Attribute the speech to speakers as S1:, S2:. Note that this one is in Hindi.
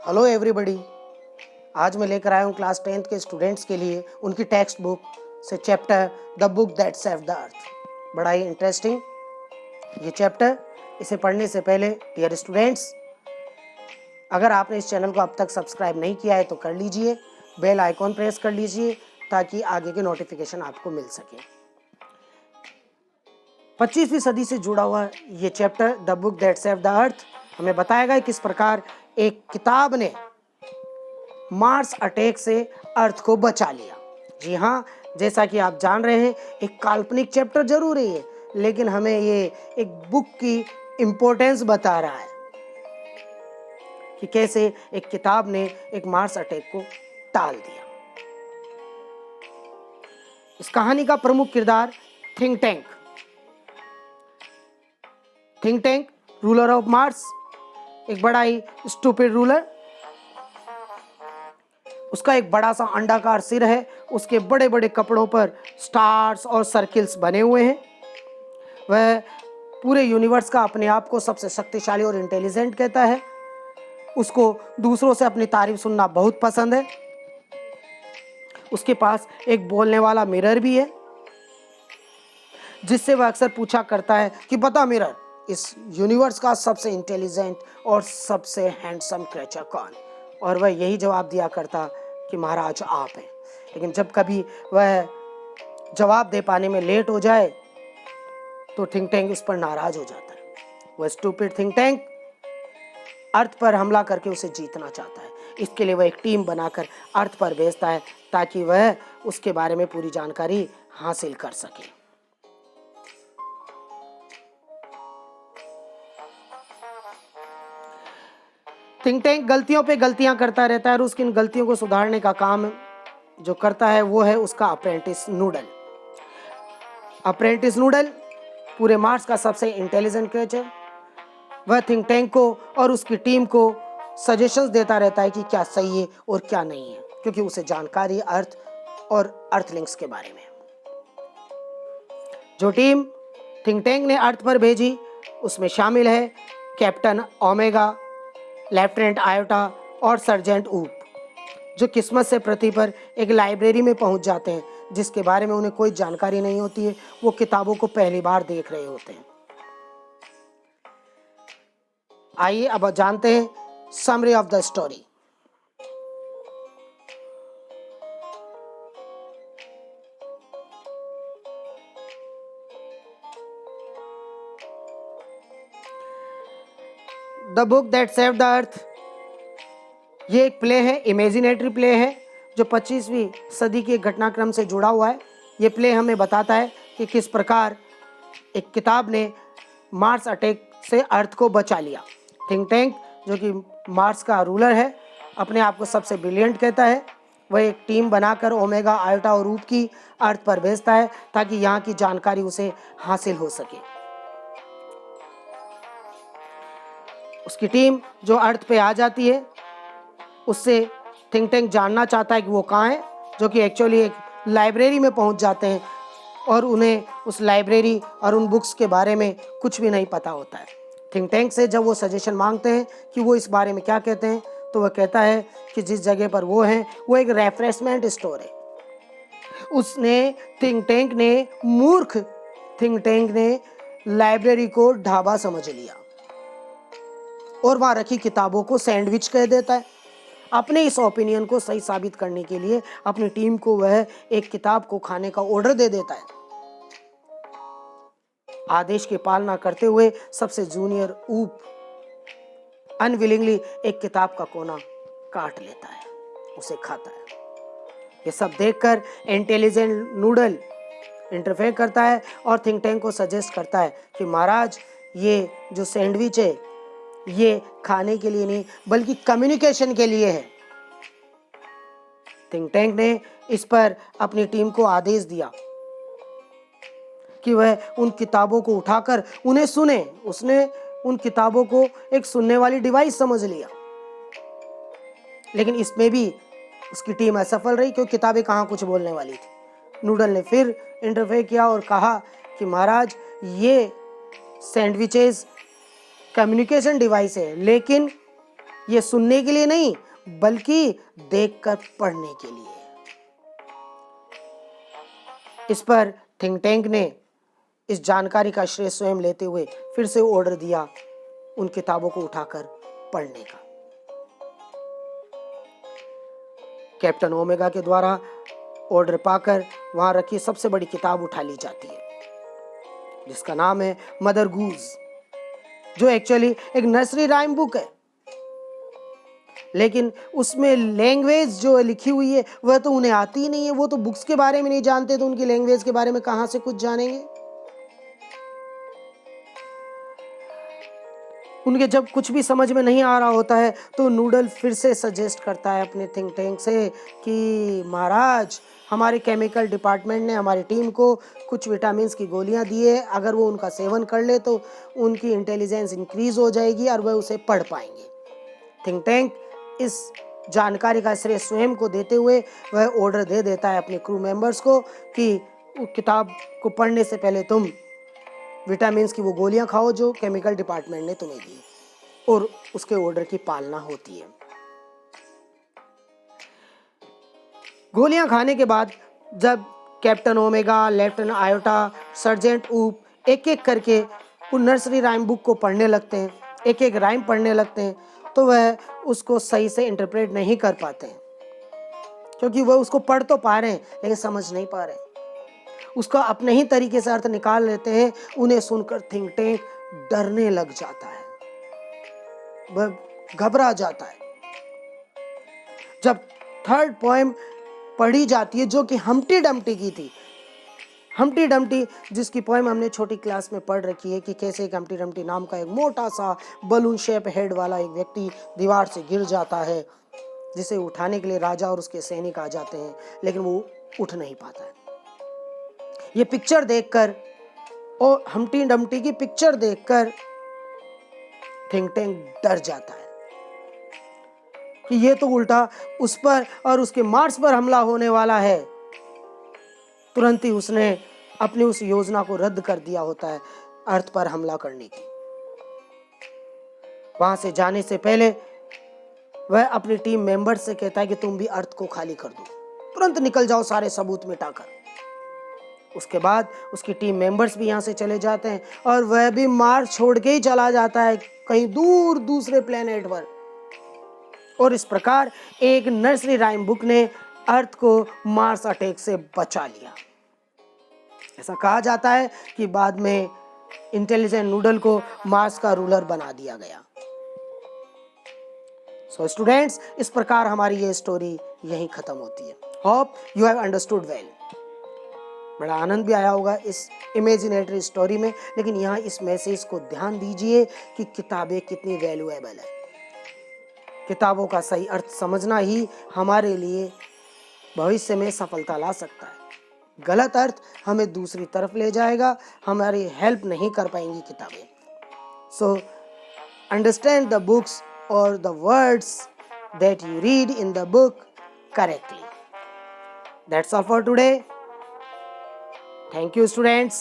S1: Hello everybody. आज मैं लेकर आया हूँ क्लास 10th के स्टूडेंट्स के लिए उनकी टेक्स्ट बुक से chapter the book that saved the earth. बड़ा ही इंटरेस्टिंग ये चैप्टर। इसे पढ़ने से पहले डियर स्टूडेंट्स, अगर आपने इस चैनल को अब तक सब्सक्राइब नहीं किया है तो कर लीजिए, बेल आइकॉन प्रेस कर लीजिए ताकि आगे के नोटिफिकेशन आपको मिल सके। 25वीं सदी से जुड़ा हुआ ये chapter the book that saved the earth हमें बताएगा किस प्रकार एक किताब ने मार्स अटैक से अर्थ को बचा लिया। जी हाँ, जैसा कि आप जान रहे हैं, एक काल्पनिक चैप्टर जरूर है ये, लेकिन हमें ये एक बुक की इंपॉर्टेंस बता रहा है कि कैसे एक किताब ने एक मार्स अटैक को टाल दिया। इस कहानी का प्रमुख किरदार think tank ruler of Mars, एक बड़ा ही स्टूपिड रूलर। उसका एक बड़ा सा अंडाकार सिर है, उसके बड़े बड़े कपड़ों पर स्टार्स और सर्किल्स बने हुए हैं। वह पूरे यूनिवर्स का अपने आप को सबसे शक्तिशाली और इंटेलिजेंट कहता है। उसको दूसरों से अपनी तारीफ सुनना बहुत पसंद है। उसके पास एक बोलने वाला मिरर भी है, जिससे वह अक्सर पूछा करता है कि बता मिरर, इस यूनिवर्स का सबसे इंटेलिजेंट और सबसे हैंडसम क्रिएचर कौन? और वह यही जवाब दिया करता कि महाराज आप हैं। लेकिन जब कभी वह जवाब दे पाने में लेट हो जाए तो थिंक टैंक उस पर नाराज हो जाता है। वह स्टूपिड थिंक टैंक अर्थ पर हमला करके उसे जीतना चाहता है। इसके लिए वह एक टीम बनाकर अर्थ पर भेजता है ताकि वह उसके बारे में पूरी जानकारी हासिल कर सके। थिंक टैंक गलतियों पे गलतियां करता रहता है और उसकी इन गलतियों को सुधारने का काम जो करता है वो है उसका अप्रेंटिस नूडल। अप्रेंटिस नूडल पूरे मार्स का सबसे इंटेलिजेंट क्रिएचर। वह थिंक टैंक को और उसकी टीम को सजेशंस देता रहता है कि क्या सही है और क्या नहीं है, क्योंकि उसे जानकारी अर्थ और अर्थलिंक्स के बारे में। जो टीम थिंक टैंक ने अर्थ पर भेजी उसमें शामिल है कैप्टन ओमेगा, लेफ्टिनेंट आयोटा और सर्जेंट ऊप, जो किस्मत से पृथ्वी पर एक लाइब्रेरी में पहुंच जाते हैं जिसके बारे में उन्हें कोई जानकारी नहीं होती है। वो किताबों को पहली बार देख रहे होते हैं। आइए अब जानते हैं summary of the story. The book that saved the earth ये एक प्ले है, इमेजिनेटरी प्ले है, जो 25वीं सदी के घटनाक्रम से जुड़ा हुआ है। ये प्ले हमें बताता है कि किस प्रकार एक किताब ने मार्स अटैक से अर्थ को बचा लिया। थिंक टैंक, जो कि मार्स का रूलर है, अपने आप को सबसे ब्रिलियंट कहता है। वह एक टीम बनाकर ओमेगा, आयोटा और रूप की अर्थ पर भेजता है ताकि यहाँ की जानकारी उसे हासिल हो सके। उसकी टीम जो अर्थ पे आ जाती है उससे थिंक टैंक जानना चाहता है कि वो कहाँ है, जो कि एक्चुअली एक लाइब्रेरी में पहुंच जाते हैं और उन्हें उस लाइब्रेरी और उन बुक्स के बारे में कुछ भी नहीं पता होता है। थिंक टैंक से जब वो सजेशन मांगते हैं कि वो इस बारे में क्या कहते हैं, तो वह कहता है कि जिस जगह पर वो हैं वो एक रेफ्रेशमेंट स्टोर है। मूर्ख थिंक टैंक ने लाइब्रेरी को ढाबा समझ लिया और वहां रखी किताबों को सैंडविच कह देता है। अपने इस ओपिनियन को सही साबित करने के लिए अपनी टीम को वह एक किताब को खाने का ऑर्डर दे देता है। आदेश की पालना करते हुए सबसे जूनियर ऊप अनविलिंगली एक किताब का कोना काट लेता है, उसे खाता है। ये सब देखकर इंटेलिजेंट नूडल इंटरफेयर करता है और थिंक टैंक को सजेस्ट करता है कि महाराज, ये जो सैंडविच है ये खाने के लिए नहीं बल्कि कम्युनिकेशन के लिए है। थिंक टैंक ने इस पर अपनी टीम को आदेश दिया कि वह उन किताबों को उठाकर उन्हें सुने। उसने उन किताबों को एक सुनने वाली डिवाइस समझ लिया, लेकिन इसमें भी उसकी टीम असफल रही क्योंकि किताबें कहाँ कुछ बोलने वाली थी। नूडल ने फिर इंटरफेयर किया और कहा कि महाराज, ये सैंडविचेस कम्युनिकेशन डिवाइस है, लेकिन ये सुनने के लिए नहीं बल्कि देखकर पढ़ने के लिए। इस पर थिंक टैंक ने इस जानकारी का श्रेय स्वयं लेते हुए फिर से ऑर्डर दिया उन किताबों को उठाकर पढ़ने का। कैप्टन ओमेगा के द्वारा ऑर्डर पाकर वहां रखी सबसे बड़ी किताब उठा ली जाती है जिसका नाम है मदर गूज, जो एक्चुअली एक नर्सरी राइम बुक है, लेकिन उसमें लैंग्वेज जो लिखी हुई है वह तो उन्हें आती ही नहीं है। वो तो बुक्स के बारे में नहीं जानते तो उनकी लैंग्वेज के बारे में कहां से कुछ जानेंगे। उनके जब कुछ भी समझ में नहीं आ रहा होता है तो नूडल फिर से सजेस्ट करता है अपने थिंक टैंक से कि महाराज, हमारे केमिकल डिपार्टमेंट ने हमारी टीम को कुछ विटामिन की गोलियां दी है, अगर वो उनका सेवन कर ले तो उनकी इंटेलिजेंस इंक्रीज हो जाएगी और वह उसे पढ़ पाएंगे। थिंक टैंक इस जानकारी का श्रेय स्वयं को देते हुए वह ऑर्डर दे देता है अपने क्रू मेंबर्स को कि किताब को पढ़ने से पहले तुम विटामिन की वो गोलियां खाओ जो केमिकल डिपार्टमेंट ने तुम्हें दी, और उसके ऑर्डर की पालना होती है। गोलियां खाने के बाद जब captain omega, lieutenant iota, sergeant ऊप एक एक करके उन नर्सरी राइम बुक को पढ़ने लगते हैं, एक एक राइम पढ़ने लगते हैं, तो वह उसको सही से इंटरप्रेट नहीं कर पाते हैं क्योंकि वह उसको पढ़ तो पा रहे हैं लेकिन समझ नहीं पा रहे। उसका अपने ही तरीके से अर्थ निकाल लेते हैं। उन्हें सुनकर थिंक टैंक डरने लग जाता है, वह घबरा जाता है। जब थर्ड पोएम पढ़ी जाती है जो कि हम्टी डम्टी की थी, हम्टी डम्टी जिसकी पोएम हमने छोटी क्लास में पढ़ रखी है कि कैसे एक हम्टी डम्टी नाम का एक मोटा सा बलून शेप हेड वाला एक व्यक्ति दीवार से गिर जाता है, जिसे उठाने के लिए राजा और उसके सैनिक आ जाते हैं लेकिन वो उठ नहीं पाता है। ये पिक्चर देखकर और हम्टी डम्टी की पिक्चर देखकर थिंक टैंक डर जाता है कि ये तो उल्टा उस पर और उसके मार्स पर हमला होने वाला है। तुरंत ही उसने अपनी उस योजना को रद्द कर दिया होता है अर्थ पर हमला करने की। वहां से जाने से पहले वह अपनी टीम मेंबर्स से कहता है कि तुम भी अर्थ को खाली कर दो, तुरंत निकल जाओ सारे सबूत मिटाकर। उसके बाद उसकी टीम मेंबर्स भी यहाँ से चले जाते हैं और वह भी मार्स छोड़ के ही चला जाता है कहीं दूर दूसरे प्लेनेट पर। और इस प्रकार एक नर्सरी राइम बुक ने अर्थ को मार्स अटैक से बचा लिया। ऐसा कहा जाता है कि बाद में इंटेलिजेंट नूडल को मार्स का रूलर बना दिया गया। सो स्टूडेंट्स, इस प्रकार हमारी ये स्टोरी यहीं खत्म होती है। Hope you have understood well. बड़ा आनंद भी आया होगा इस इमेजिनेटरी स्टोरी में, लेकिन यहाँ इस मैसेज को ध्यान दीजिए कि किताबें कितनी वैल्यूएबल है। किताबों का सही अर्थ समझना ही हमारे लिए भविष्य में सफलता ला सकता है। गलत अर्थ हमें दूसरी तरफ ले जाएगा, हमारी हेल्प नहीं कर पाएंगी किताबें। सो अंडरस्टैंड द बुक्स और the words that you read in the book correctly. That's all for today. Thank you, students.